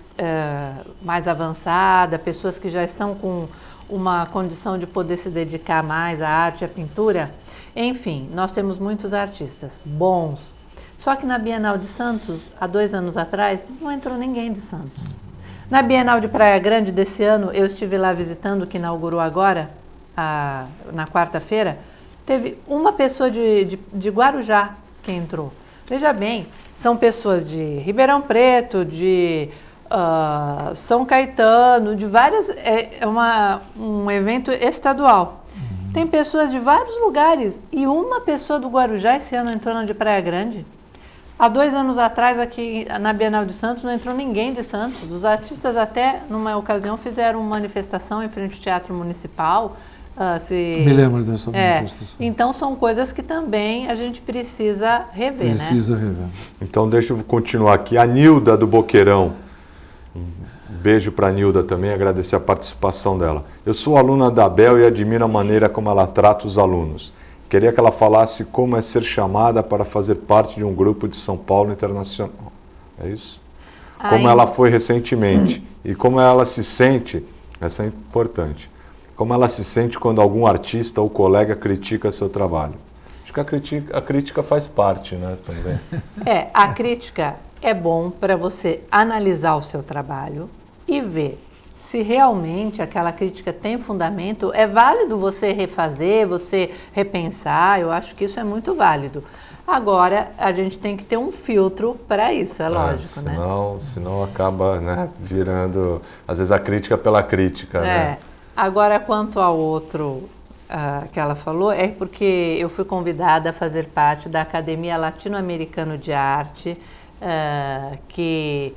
mais avançada, pessoas que já estão com uma condição de poder se dedicar mais à arte e à pintura. Enfim, nós temos muitos artistas bons. Só que na Bienal de Santos, há 2 anos atrás, não entrou ninguém de Santos. Na Bienal de Praia Grande desse ano, eu estive lá visitando, que inaugurou agora, na quarta-feira, teve uma pessoa de Guarujá que entrou. Veja bem, são pessoas de Ribeirão Preto, de São Caetano, de várias... um evento estadual. Tem pessoas de vários lugares e uma pessoa do Guarujá esse ano entrou na de Praia Grande. Há 2 anos atrás, aqui na Bienal de Santos, não entrou ninguém de Santos. Os artistas até, numa ocasião, fizeram uma manifestação em frente ao Teatro Municipal. Me lembro dessa manifestação. Então, são coisas que também a gente precisa rever, rever. Então, deixa eu continuar aqui. A Nilda do Boqueirão. Um beijo para a Nilda também, agradecer a participação dela. Eu sou aluna da Bel e admiro a maneira como ela trata os alunos. Queria que ela falasse como é ser chamada para fazer parte de um grupo de São Paulo Internacional. É isso? Como ela foi recentemente e como ela se sente, essa é importante, como ela se sente quando algum artista ou colega critica seu trabalho. Acho que a crítica faz parte, né, também. A crítica é bom para você analisar o seu trabalho e ver se realmente aquela crítica tem fundamento. É válido você refazer, você repensar, eu acho que isso é muito válido. Agora, a gente tem que ter um filtro para isso, é lógico, né? Senão acaba, né, virando, às vezes, a crítica pela crítica, né? Agora, quanto ao outro que ela falou, é porque eu fui convidada a fazer parte da Academia Latino-Americana de Arte, que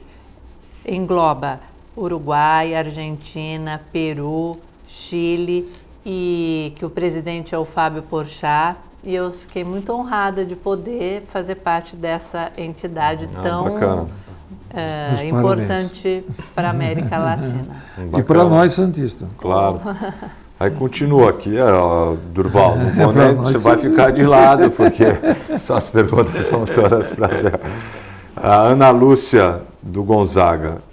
engloba Uruguai, Argentina, Peru, Chile, e que o presidente é o Fábio Porchat, e eu fiquei muito honrada de poder fazer parte dessa entidade tão importante para a América Latina. E para nós santistas. Claro. Aí continua aqui, Durval, você vai ficar de lado, porque só as perguntas são todas para ela. A Ana Lúcia, do Gonzaga.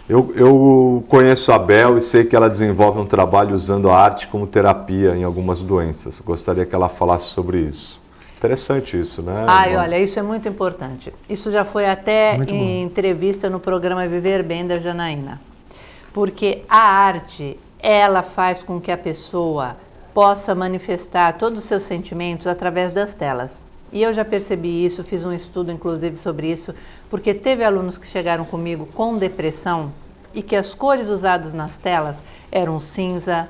Eu conheço a Bel e sei que ela desenvolve um trabalho usando a arte como terapia em algumas doenças. Gostaria que ela falasse sobre isso. Interessante isso, né? Olha, isso é muito importante. Isso já foi até em entrevista no programa Viver Bem da Janaína. Porque a arte, ela faz com que a pessoa possa manifestar todos os seus sentimentos através das telas. E eu já percebi isso, fiz um estudo inclusive sobre isso, porque teve alunos que chegaram comigo com depressão e que as cores usadas nas telas eram cinza,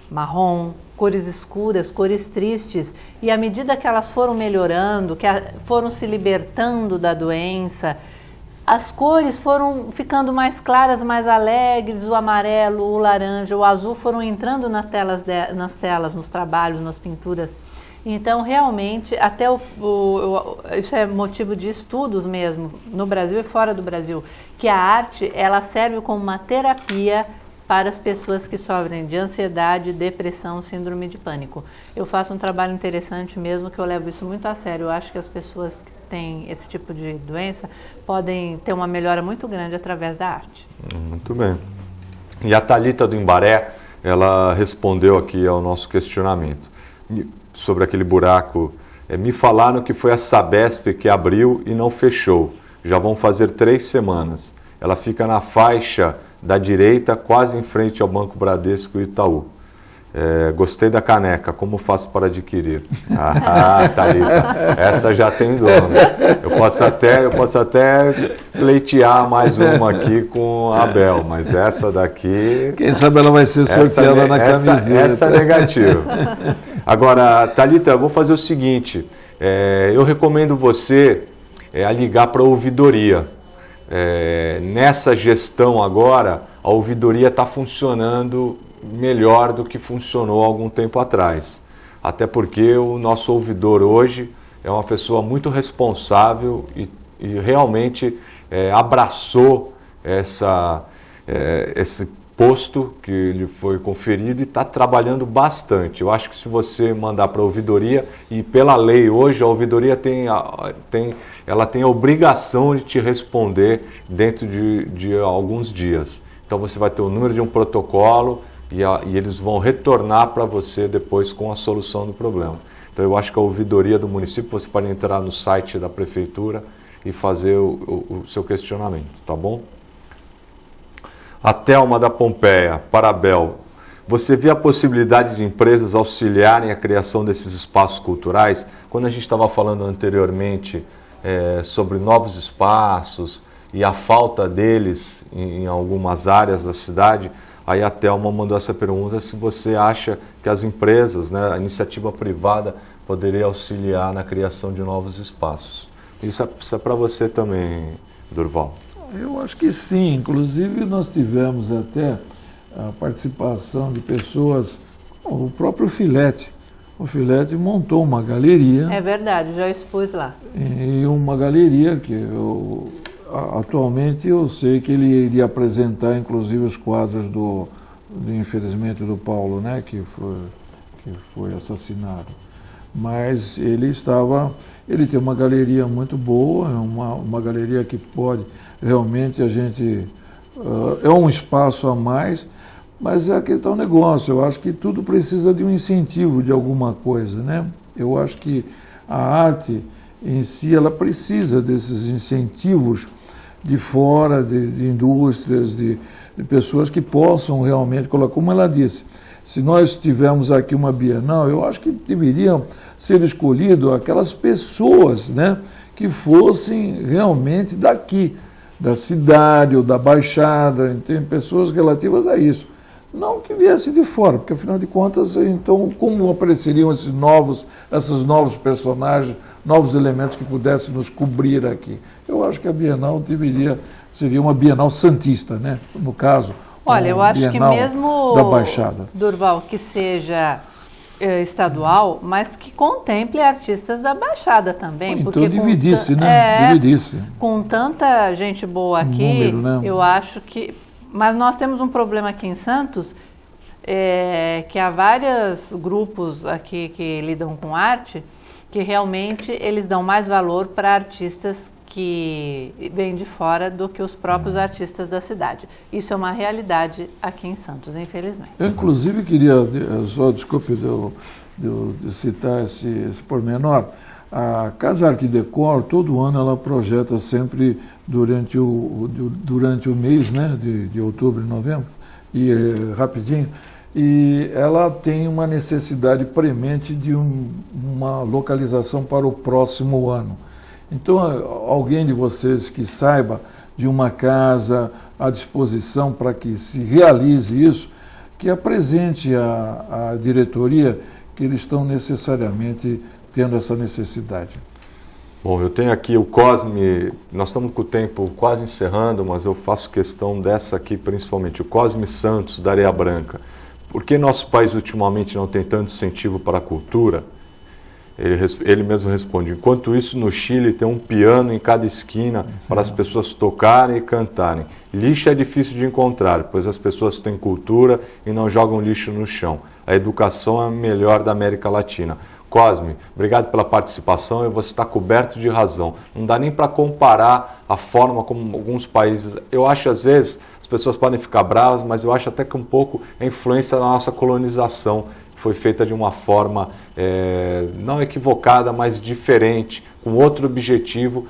marrom, cores escuras, cores tristes. E à medida que elas foram melhorando, que foram se libertando da doença, as cores foram ficando mais claras, mais alegres, o amarelo, o laranja, o azul foram entrando nas telas, nos trabalhos, nas pinturas. Então, realmente, até isso é motivo de estudos mesmo, no Brasil e fora do Brasil, que a arte, ela serve como uma terapia para as pessoas que sofrem de ansiedade, depressão, síndrome de pânico. Eu faço um trabalho interessante mesmo, que eu levo isso muito a sério. Eu acho que as pessoas que têm esse tipo de doença podem ter uma melhora muito grande através da arte. Muito bem. E a Thalita do Imbaré, ela respondeu aqui ao nosso questionamento sobre aquele buraco. Me falaram que foi a Sabesp que abriu e não fechou. Já vão fazer 3 semanas. Ela fica na faixa da direita, quase em frente ao Banco Bradesco e Itaú. Gostei da caneca, como faço para adquirir? Thalita, essa já tem dono. Eu posso até pleitear mais uma aqui com a Abel, mas essa daqui... Quem sabe ela vai ser sorteada na camiseta. Essa é negativa. Agora, Thalita, eu vou fazer o seguinte, eu recomendo você a ligar para a ouvidoria. Nessa gestão agora, a ouvidoria está funcionando melhor do que funcionou há algum tempo atrás. Até porque o nosso ouvidor hoje é uma pessoa muito responsável e realmente abraçou esse posto que lhe foi conferido e está trabalhando bastante. Eu acho que se você mandar para a ouvidoria, e pela lei hoje a ouvidoria tem a obrigação de te responder dentro de alguns dias. Então você vai ter o número de um protocolo e eles vão retornar para você depois com a solução do problema. Então eu acho que a ouvidoria do município, você pode entrar no site da prefeitura e fazer o seu questionamento, tá bom? A Thelma da Pompeia, para a Abel, você vê a possibilidade de empresas auxiliarem a criação desses espaços culturais? Quando a gente estava falando anteriormente sobre novos espaços e a falta deles em algumas áreas da cidade, aí a Thelma mandou essa pergunta se você acha que as empresas, né, a iniciativa privada, poderia auxiliar na criação de novos espaços. Isso é para você também, Durval. Eu acho que sim, inclusive nós tivemos até a participação de pessoas, o próprio Filete. O Filete montou uma galeria. É verdade, já expus lá. E uma galeria que atualmente eu sei que ele iria apresentar inclusive os quadros infelizmente do Paulo, né, que foi assassinado. Mas ele tem uma galeria muito boa, uma galeria que pode realmente é um espaço a mais, mas é aquele tal negócio. Eu acho que tudo precisa de um incentivo de alguma coisa, né? Eu acho que a arte em si, ela precisa desses incentivos de fora, de indústrias, de pessoas que possam realmente colocar, como ela disse, se nós tivermos aqui uma Bienal, eu acho que deveriam ser escolhidas aquelas pessoas, né, que fossem realmente daqui, da cidade ou da Baixada, tem pessoas relativas a isso. Não que viesse de fora, porque afinal de contas, então, como apareceriam esses novos personagens, novos elementos que pudessem nos cobrir aqui? Eu acho que a Bienal seria uma Bienal Santista, né? No caso. Olha, eu acho que mesmo, da Baixada. Durval, que seja estadual, mas que contemple artistas da Baixada também. Então porque dividisse, né? Dividisse. Com tanta gente boa aqui, número, né? Eu acho que... Mas nós temos um problema aqui em Santos, que há vários grupos aqui que lidam com arte, que realmente eles dão mais valor para artistas que vêm de fora do que os próprios artistas da cidade. Isso é uma realidade aqui em Santos, infelizmente. Eu, inclusive, queria, só desculpe de citar esse pormenor, a Casa Arquidecor, todo ano, ela projeta sempre durante o mês, né, de outubro e novembro, e rapidinho, e ela tem uma necessidade premente de uma localização para o próximo ano. Então, alguém de vocês que saiba de uma casa à disposição para que se realize isso, que apresente à diretoria que eles estão necessariamente tendo essa necessidade. Bom, eu tenho aqui o Cosme, nós estamos com o tempo quase encerrando, mas eu faço questão dessa aqui principalmente, o Cosme Santos, da Areia Branca. Por que nosso país ultimamente não tem tanto incentivo para a cultura? Ele mesmo responde: enquanto isso, no Chile tem um piano em cada esquina para as pessoas tocarem e cantarem. Lixo é difícil de encontrar, pois as pessoas têm cultura e não jogam lixo no chão. A educação é a melhor da América Latina. Cosme, obrigado pela participação e você está coberto de razão. Não dá nem para comparar a forma como alguns países... Eu acho, às vezes, as pessoas podem ficar bravas, mas eu acho até que um pouco a influência da nossa colonização foi feita de uma forma não equivocada, mas diferente, com outro objetivo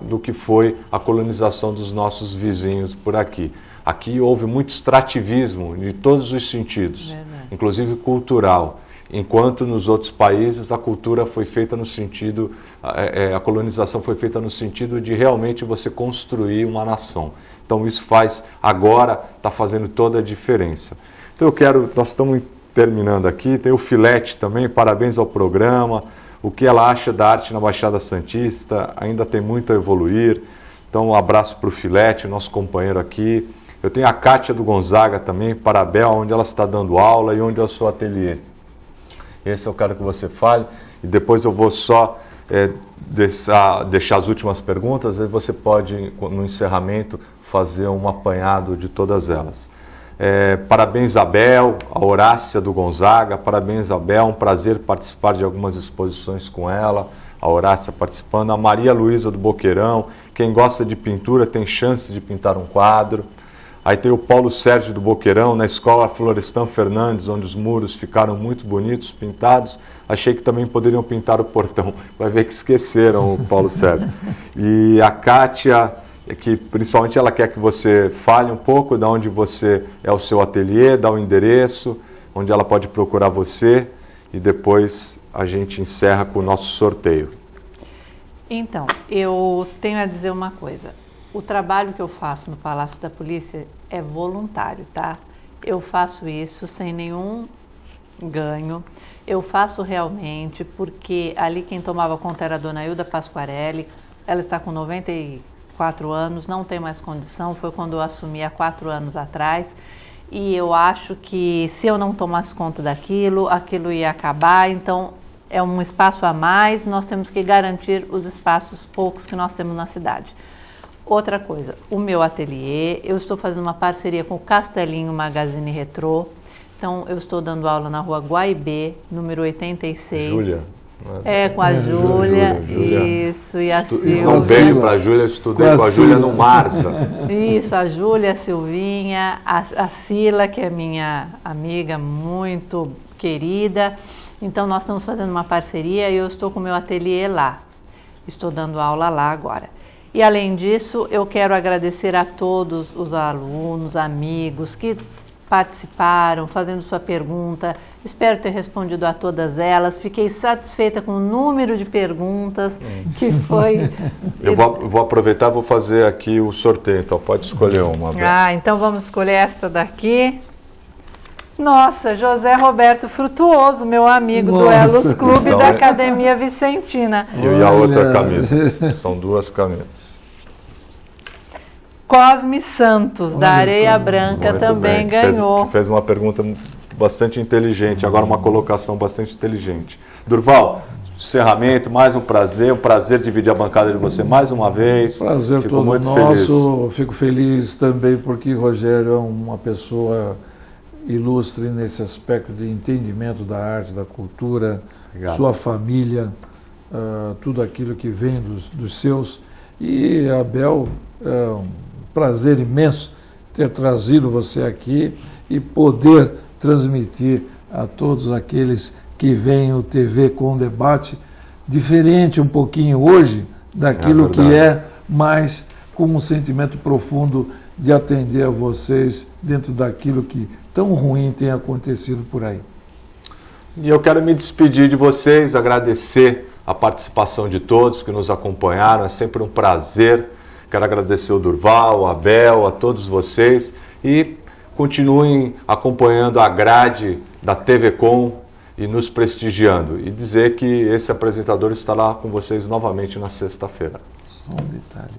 do que foi a colonização dos nossos vizinhos por aqui. Aqui houve muito extrativismo de todos os sentidos, inclusive cultural, enquanto nos outros países a cultura foi feita no sentido, a colonização foi feita no sentido de realmente você construir uma nação. Então isso agora está fazendo toda a diferença. Então nós estamos terminando aqui, tem o Filete também, parabéns ao programa, o que ela acha da arte na Baixada Santista, ainda tem muito a evoluir, então um abraço para o Filete, nosso companheiro aqui. Eu tenho a Kátia do Gonzaga também, Parabéns, onde ela está dando aula e onde é o seu ateliê. Esse eu quero que você fale, e depois eu vou só deixar as últimas perguntas, aí você pode, no encerramento, fazer um apanhado de todas elas. Parabéns, Abel, a Horácia do Gonzaga, parabéns, Abel, um prazer participar de algumas exposições com ela, a Horácia participando, a Maria Luísa do Boqueirão, quem gosta de pintura tem chance de pintar um quadro. Aí tem o Paulo Sérgio do Boqueirão, na escola Florestan Fernandes, onde os muros ficaram muito bonitos, pintados, achei que também poderiam pintar o portão, vai ver que esqueceram o Paulo Sérgio. E a Kátia, que principalmente ela quer que você fale um pouco de onde você é o seu ateliê, dá o endereço, onde ela pode procurar você, e depois a gente encerra com o nosso sorteio. Então, eu tenho a dizer uma coisa. O trabalho que eu faço no Palácio da Polícia é voluntário, tá? Eu faço isso sem nenhum ganho. Eu faço realmente porque ali quem tomava conta era a dona Hilda Pasquarelli. Ela está com 94 anos, não tem mais condição. Foi quando eu assumi há 4 anos atrás. E eu acho que se eu não tomasse conta daquilo, aquilo ia acabar. Então, é um espaço a mais. Nós temos que garantir os espaços poucos que nós temos na cidade. Outra coisa, o meu ateliê, eu estou fazendo uma parceria com o Castelinho Magazine Retrô. Então, eu estou dando aula na rua Guaibê, número 86. Júlia. Com a Júlia. Isso, e a Silvia. Um beijo para a Júlia, eu estudei com a Júlia no Marza. Isso, a Júlia, a Silvinha, a Sila, que é minha amiga muito querida. Então, nós estamos fazendo uma parceria e eu estou com o meu ateliê lá. Estou dando aula lá agora. E, além disso, eu quero agradecer a todos os alunos, amigos que participaram, fazendo sua pergunta. Espero ter respondido a todas elas. Fiquei satisfeita com o número de perguntas que foi... Eu vou aproveitar e vou fazer aqui o sorteio, então pode escolher uma. Então vamos escolher esta daqui. Nossa, José Roberto Frutuoso, meu amigo do Elos Clube da Academia Vicentina. E a outra camisa, são 2 camisas. Cosme Santos, da Areia Branca, também ganhou. Fez uma pergunta bastante inteligente, agora uma colocação bastante inteligente. Durval, encerramento, mais um prazer dividir a bancada de você mais uma vez. Prazer Fico todo muito nosso, feliz. Fico feliz também porque Rogério é uma pessoa ilustre nesse aspecto de entendimento da arte, da cultura, Obrigado. Sua família, tudo aquilo que vem dos seus. E, Abel, é um prazer imenso ter trazido você aqui e poder transmitir a todos aqueles que veem o TV com debate diferente um pouquinho hoje daquilo que é, mas com um sentimento profundo de atender a vocês dentro daquilo que tão ruim tem acontecido por aí. E eu quero me despedir de vocês, agradecer a participação de todos que nos acompanharam, é sempre um prazer. Quero agradecer o Durval, o Abel, a todos vocês e continuem acompanhando a grade da TV Com e nos prestigiando. E dizer que esse apresentador estará com vocês novamente na sexta-feira. Só um detalhe.